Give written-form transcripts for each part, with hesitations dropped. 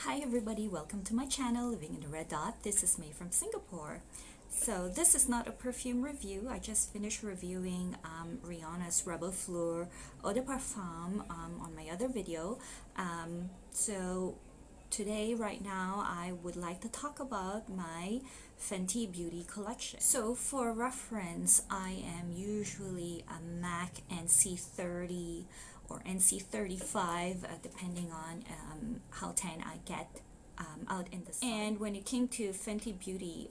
Hi everybody, welcome to my channel, Living in the Red Dot. This is May from Singapore. So this is not a perfume review. I just finished reviewing Rihanna's Rebel Fleur Eau de Parfum on my other video. So today, right now, I would like to talk about my Fenty Beauty collection. So for reference, I am usually a MAC NC30 or NC35, depending on how tan I get out in the sun. And when it came to Fenty Beauty,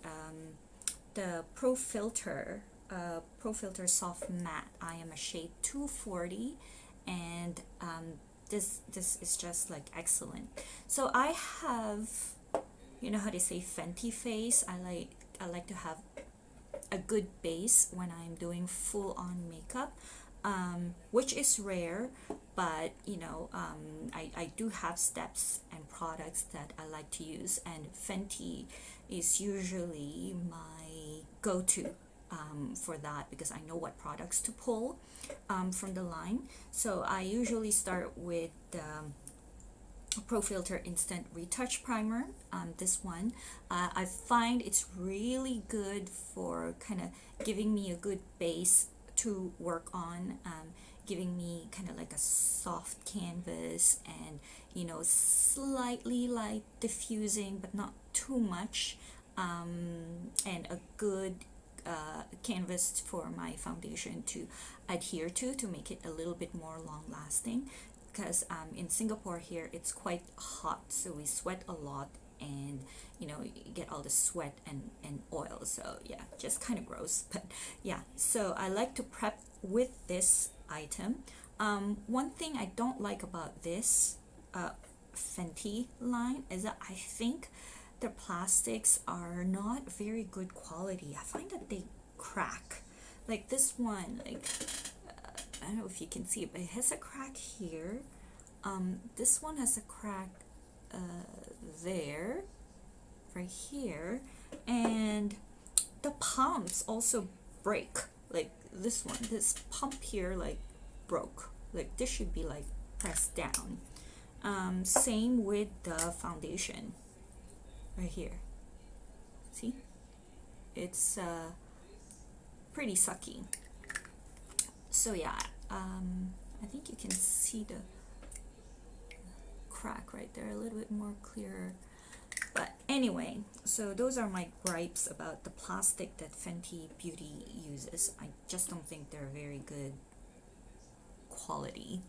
the Pro Filter Soft Matte, I am a shade 240, and this is just like excellent. So I have, you know how they say Fenty face. I like to have a good base when I'm doing full on makeup, which is rare, but you know, I do have steps and products that I like to use, and Fenty is usually my go-to for that, because I know what products to pull from the line. So I usually start with the Pro Filter Instant Retouch Primer. This one, I find it's really good for kind of giving me a good base to work on, giving me kind of like a soft canvas, and you know, slightly light diffusing but not too much, and a good canvas for my foundation to adhere to make it a little bit more long lasting, because in Singapore here it's quite hot, so we sweat a lot, and you know, you get all the sweat and oil, so yeah, just kind of gross. But yeah, so I like to prep with this item. One thing I don't like about this Fenty line is that I think the plastics are not very good quality. I find that they crack. Like this one, like I don't know if you can see it, but it has a crack here. This one has a crack there, right here, and the pumps also break. Like this one, this pump here, like broke. Like this should be like pressed down. Same with the foundation, right here. See, it's pretty sucky. So yeah, I think you can see the crack right there a little bit more clearer. But anyway, so those are my gripes about the plastic that Fenty Beauty uses. I just don't think they're very good quality.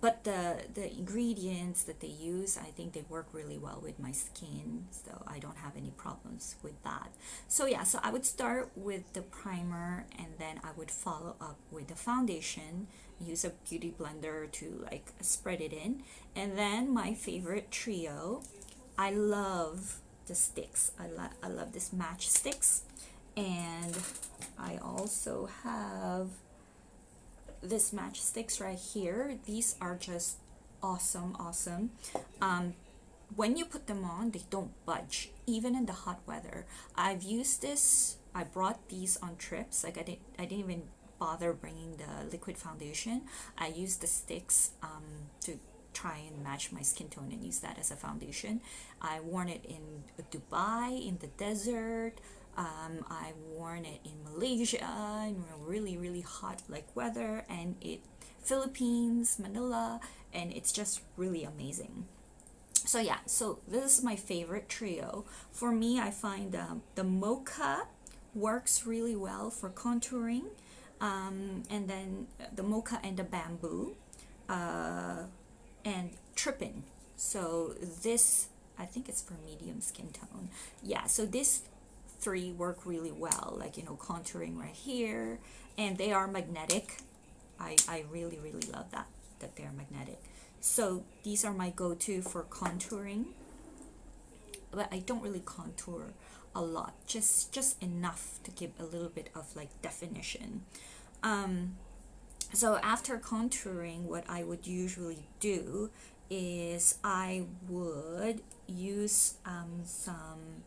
But the ingredients that they use, I think they work really well with my skin, so I don't have any problems with that. So yeah, so I would start with the primer, and then I would follow up with the foundation, use a beauty blender to like spread it in, and then my favorite trio. I love the sticks. I love this MatchStix, and I also have this MatchStix right here. These are just awesome. When you put them on, they don't budge even in the hot weather. I've used this, I brought these on trips. Like I didn't even bother bringing the liquid foundation. I used the sticks to try and match my skin tone and use that as a foundation. I worn it in Dubai in the desert. I've worn it in Malaysia in really hot like weather, and Philippines, Manila, and it's just really amazing. So yeah, so this is my favorite trio. For me, I find the mocha works really well for contouring, and then the mocha and the bamboo, and tripping. So this, I think it's for medium skin tone. Yeah, so this three work really well, like, you know, contouring right here, and they are magnetic. I really love that they're magnetic. So these are my go-to for contouring, but I don't really contour a lot, just enough to give a little bit of like definition. So after contouring, what I would usually do is I would use some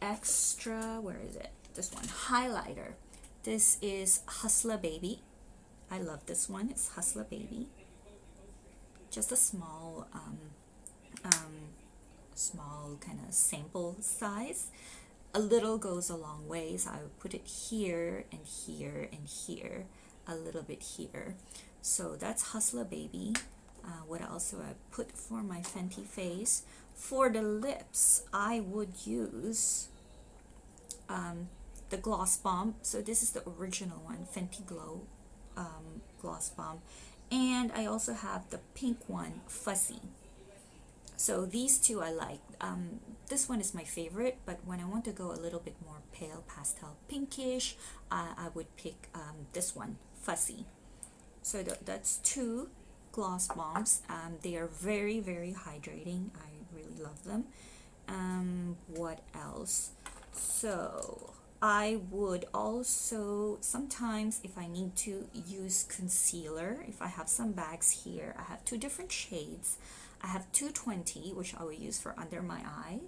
extra, where is it, this one, highlighter. This is Hustler Baby. I love this one. It's Hustler Baby. just a small small kind of sample size. A little goes a long way, so I would put it here and here and here, a little bit here. So that's Hustler Baby. What else do I put for my Fenty face? For the lips, I would use the Gloss Bomb. So this is the original one, Fenty Glow Gloss Bomb. And I also have the pink one, Fuzzy. So these two I like. This one is my favorite, but when I want to go a little bit more pale pastel pinkish, I would pick this one, Fuzzy. So that's two gloss bombs. They are very, very hydrating. I really love them. What else? So I would also sometimes, if I need to use concealer, if I have some bags here, I have two different shades. I have 220, which I will use for under my eye,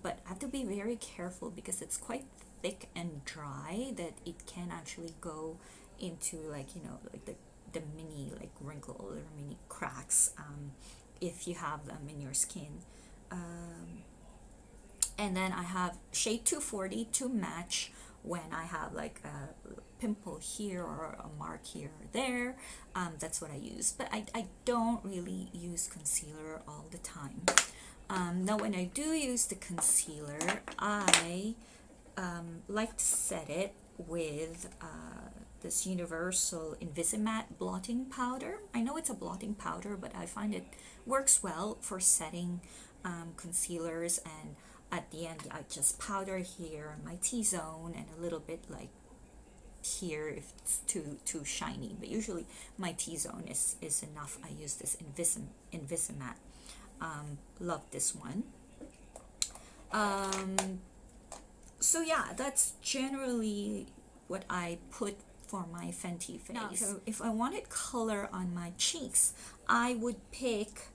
but I have to be very careful because it's quite thick and dry that it can actually go into, like, you know, like the mini like wrinkle or mini cracks if you have them in your skin. And then I have shade 240 to match when I have like a pimple here or a mark here or there. That's what I use, but I don't really use concealer all the time. Now when I do use the concealer, I like to set it with this universal Invisimatte blotting powder. I know it's a blotting powder, but I find it works well for setting concealers, and at the end I just powder here on my T-zone and a little bit like here if it's too shiny, but usually my T-zone is enough. I use this Invisimatte. Love this one. So yeah, that's generally what I put for my Fenty face. Now, so if I wanted color on my cheeks, I would pick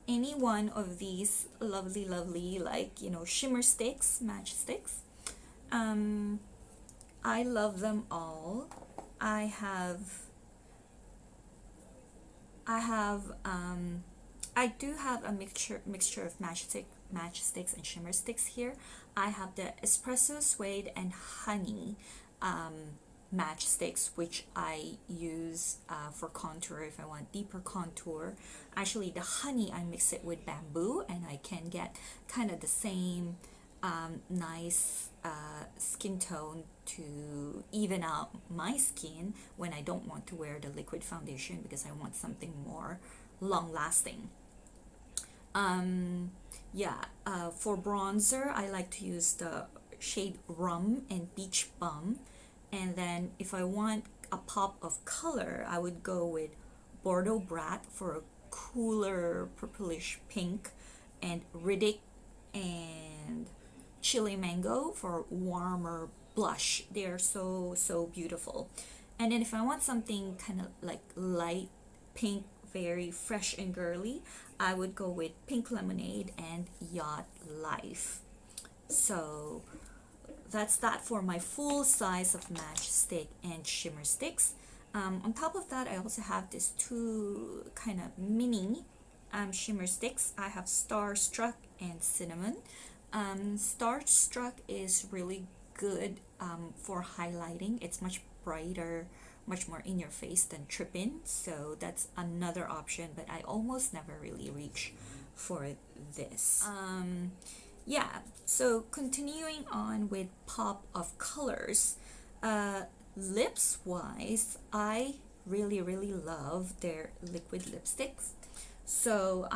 any one of these lovely, like, you know, shimmer sticks, MatchStix. I love them all. I do have a mixture of matchsticks and shimmer sticks here. I have the espresso suede and honey matchsticks, which I use for contour if I want deeper contour. Actually, the honey, I mix it with bamboo, and I can get kind of the same nice skin tone to even out my skin when I don't want to wear the liquid foundation because I want something more long lasting. For bronzer, I like to use the shade Rum and Beach Bum. And then if I want a pop of color, I would go with Bordeaux Brat for a cooler purplish pink, and Riddick and Chili Mango for warmer blush. They are so beautiful. And then if I want something kind of like light pink, very fresh and girly, I would go with Pink Lemonade and Yacht Life. So that's that for my full size of matchstick and shimmer sticks. On top of that, I also have these two kind of mini shimmer sticks. I have Starstruck and Cinnamon. Starstruck is really good for highlighting. It's much brighter, much more in your face than Trip-In, so that's another option, but I almost never really reach for this. So continuing on with pop of colors, lips wise, I really love their liquid lipsticks. So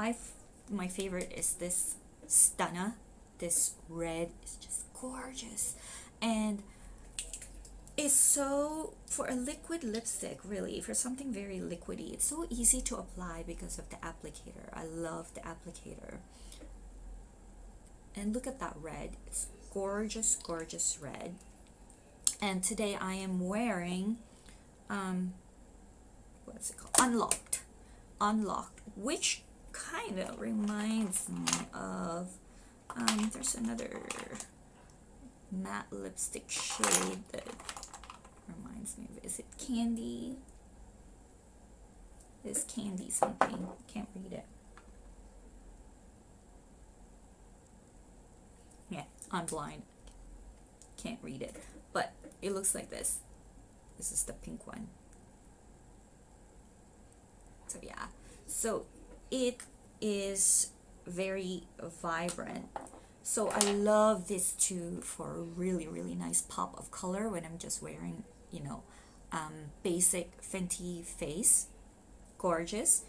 my favorite is this Stunna. This red is just gorgeous, and it's so, for a liquid lipstick, really, for something very liquidy, it's so easy to apply because of the applicator. I love the applicator. And look at that red. It's gorgeous red. And today I am wearing what's it called? Unlocked, which kind of reminds me of there's another matte lipstick shade that reminds me of, is it Candy? This candy something, can't read it. Yeah, I'm blind, can't read it, but it looks like this. This is the pink one. So yeah, so it is very vibrant. So I love this too for a really nice pop of color when I'm just wearing, you know, basic Fenty face. Gorgeous.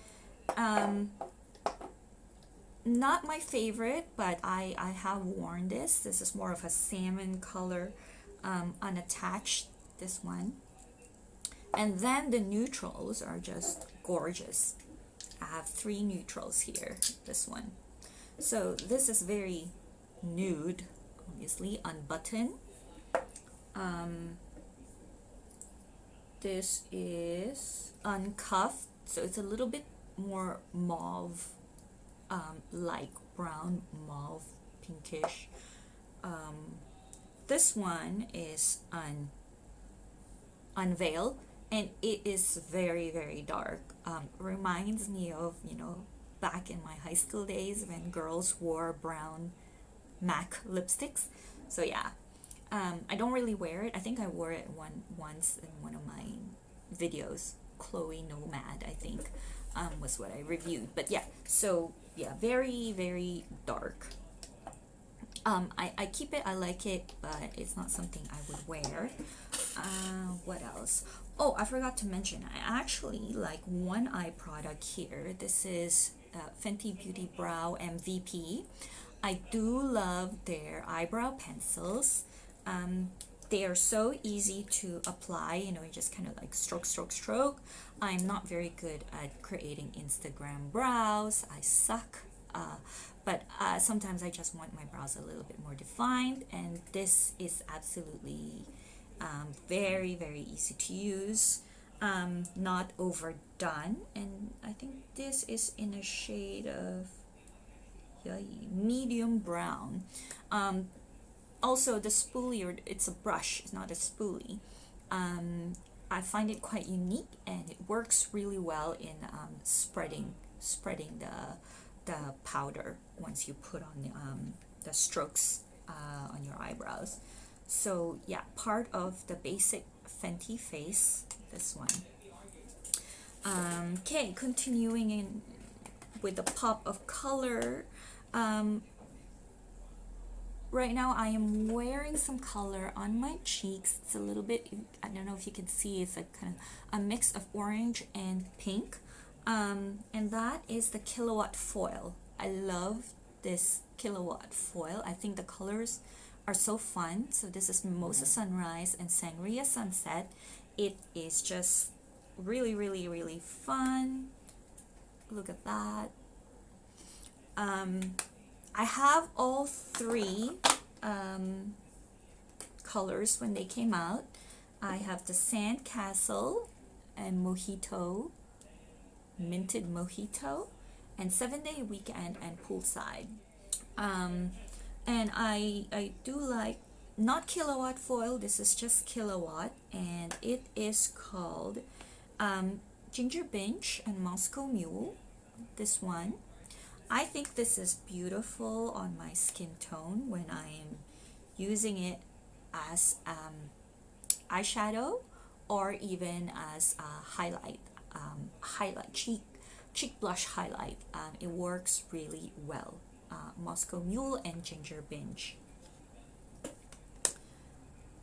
Not my favorite, but I have worn this. This is more of a salmon color, unattached, this one. And then the neutrals are just gorgeous. I have 3 neutrals here, this one. So this is very nude, obviously, unbuttoned. This is uncuffed, so it's a little bit more mauve, like brown mauve, pinkish. This one is unveiled, and it is very dark. Reminds me of, you know, back in my high school days when girls wore brown MAC lipsticks. So yeah, I don't really wear it. I think I wore it once in one of my videos. Chloe Nomad, I think, was what I reviewed. But yeah, so yeah, very dark. I keep it, I like it, but it's not something I would wear. What else? Oh, I forgot to mention, I actually like one eye product here. This is Fenty Beauty Brow MVP. I do love their eyebrow pencils. They are so easy to apply, you know, you just kind of like stroke. I'm not very good at creating Instagram brows. I suck. But sometimes I just want my brows a little bit more defined, and this is absolutely very easy to use, not overdone, and I think this is in a shade of medium brown. Also, the spoolie, or it's a brush, it's not a spoolie. I find it quite unique, and it works really well in spreading the powder once you put on the strokes on your eyebrows. So yeah, part of the basic Fenty face, this one. Okay, continuing in with the pop of color. Right now I am wearing some color on my cheeks. It's a little bit, I don't know if you can see, it's like kind of a mix of orange and pink. And that is the Killawat foil. I love this Killawat foil. I think the colors are so fun. So this is Mimosa Sunrise and Sangria Sunset. It is just really fun. Look at that. I have all 3 colors when they came out. I have the Sand Castle and Mojito, Minted Mojito, and 7-Day Weekend and Poolside. And I do like, not Killawat foil, this is just Killawat, and it is called Ginger Binge and Moscow Mule, this one. I think this is beautiful on my skin tone when I am using it as eyeshadow, or even as highlight, cheek blush highlight. It works really well. Moscow Mule and Ginger Binge.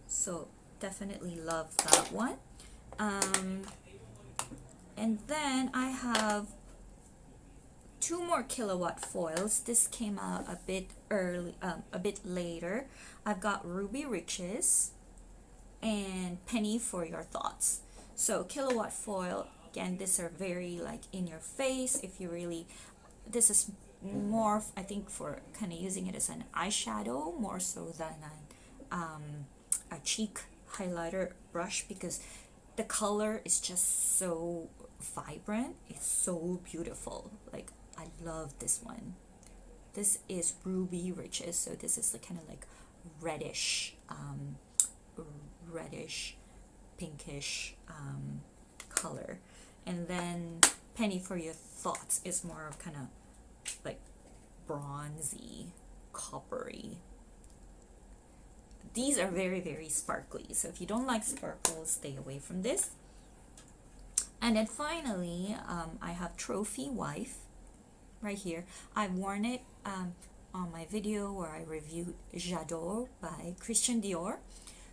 So definitely love that one. And then I have 2 more Killawat foils. This came out a bit early, a bit later. I've got Ruby Riches and Penny for Your Thoughts. So Killawat foil, again, these are very like in your face. If you really, this is more, I think, for kind of using it as an eyeshadow more so than a cheek highlighter brush, because the color is just so vibrant. It's so beautiful. Like, I love this one. This is Ruby Riches, so this is the kind of like reddish pinkish color. And then Penny for Your Thoughts is more of kind of like bronzy, coppery. These are very, very sparkly. So if you don't like sparkles, stay away from this. And then finally, I have Trophy Wife right here. I've worn it on my video where I reviewed J'adore by Christian Dior.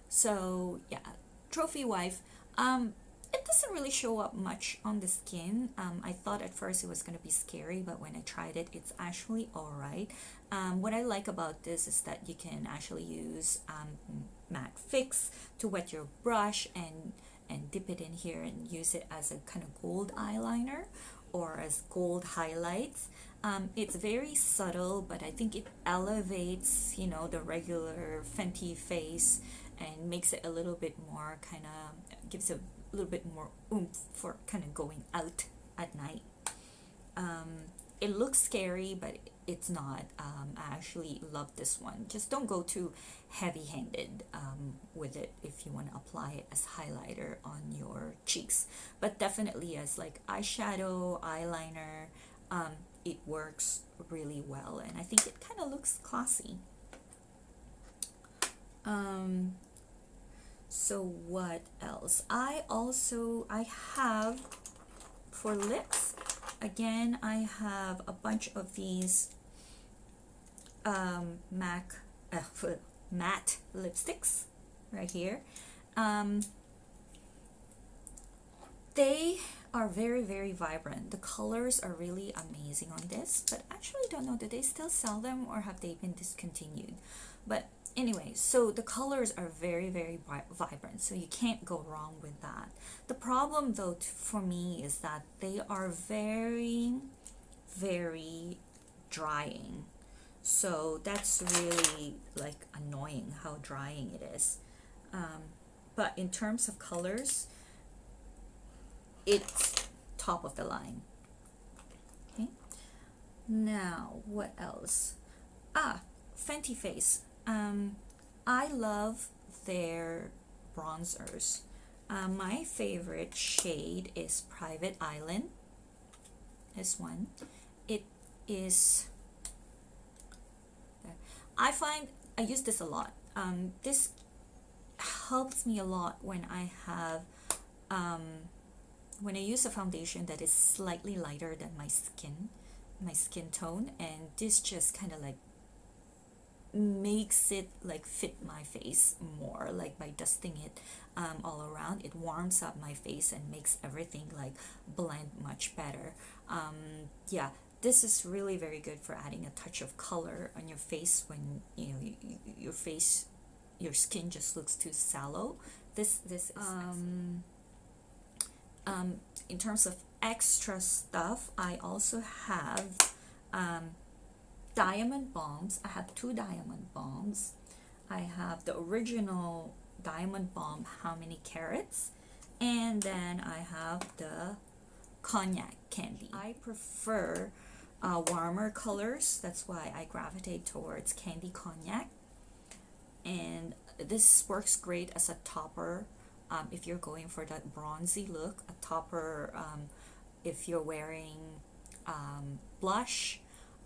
So yeah, Trophy Wife. It doesn't really show up much on the skin. I thought at first it was going to be scary, but when I tried it, it's actually alright. What I like about this is that you can actually use matte fix to wet your brush and dip it in here and use it as a kind of gold eyeliner or as gold highlights. It's very subtle, but I think it elevates, you know, the regular Fenty face and makes it a little bit more kind of, gives a little bit more oomph for kind of going out at night. It looks scary, but it's not. I actually love this one. Just don't go too heavy-handed with it if you want to apply it as highlighter on your cheeks. But definitely as like eyeshadow, eyeliner, it works really well, and I think it kind of looks classy. So what else? I have for lips, again, I have a bunch of these matte lipsticks right here. They are very, very vibrant. The colors are really amazing on this, but actually don't know, do they still sell them or have they been discontinued? But anyway, so the colors are very, very vibrant, so you can't go wrong with that. The problem though for me is that they are very, very drying. So that's really like annoying how drying it is. But in terms of colors, it's top of the line. Okay. Now, what else? Fenty Face. I love their bronzers. My favorite shade is Private Island. This one. It is, I find I use this a lot. This helps me a lot when I have when I use a foundation that is slightly lighter than my skin tone, and this just kind of like makes it like fit my face more, like by dusting it all around. It warms up my face and makes everything like blend much better. Yeah, this is really very good for adding a touch of color on your face when you know your skin just looks too sallow. This is in terms of extra stuff, I also have diamond balms. I have 2 diamond balms. I have the original diamond balm, How Many Carats, and then I have the cognac candy. I prefer warmer colors, that's why I gravitate towards candy cognac, and this works great as a topper if you're going for that bronzy look, a topper if you're wearing blush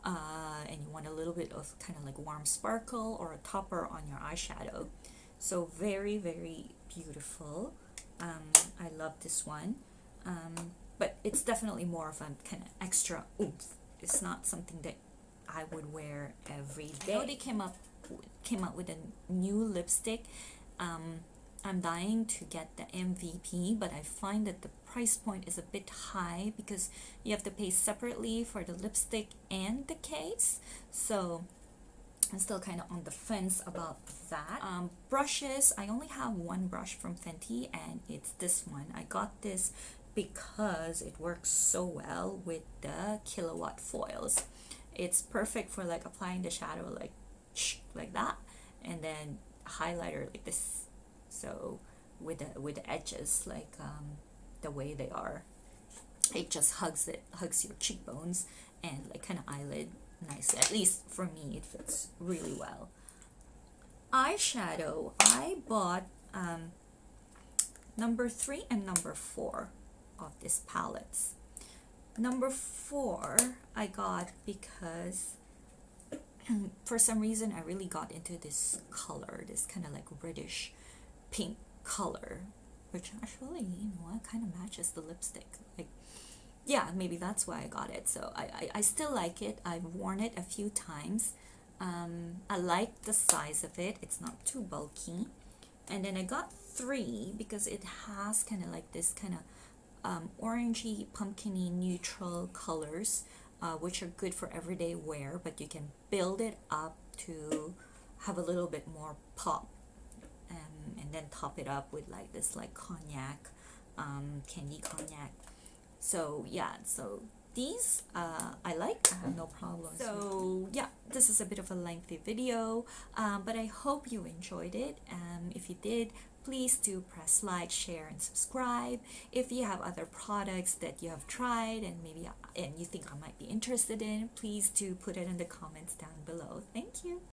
and you want a little bit of kind of like warm sparkle, or a topper on your eyeshadow. So very, very beautiful. I love this one, but it's definitely more of a kind of extra oomph. It's not something that I would wear every day. I know they came out with a new lipstick. I'm dying to get the MVP, but I find that the price point is a bit high because you have to pay separately for the lipstick and the case. So I'm still kind of on the fence about that. Brushes, I only have one brush from Fenty, and it's this one. I got this because it works so well with the Killawat foils. It's perfect for like applying the shadow like that, and then highlighter like this. So with the edges like the way they are, it just hugs your cheekbones and like kind of eyelid nicely. At least for me, it fits really well. Eyeshadow, I bought number 3 and number 4 of these palettes. Number 4 I got because for some reason I really got into this color, this kind of like reddish pink color, which actually, you know what, kind of matches the lipstick. Like, yeah, maybe that's why I got it. So I still like it. I've worn it a few times. I like the size of it. It's not too bulky. And then I got 3 because it has kind of like this kind of orangey, pumpkiny, neutral colors, which are good for everyday wear, but you can build it up to have a little bit more pop, and then top it up with like this like cognac, candy cognac. So yeah, so these I like. I have no problems. So yeah, this is a bit of a lengthy video, but I hope you enjoyed it. If you did, please do press like, share, and subscribe. If you have other products that you have tried and maybe and you think I might be interested in, please do put it in the comments down below. Thank you.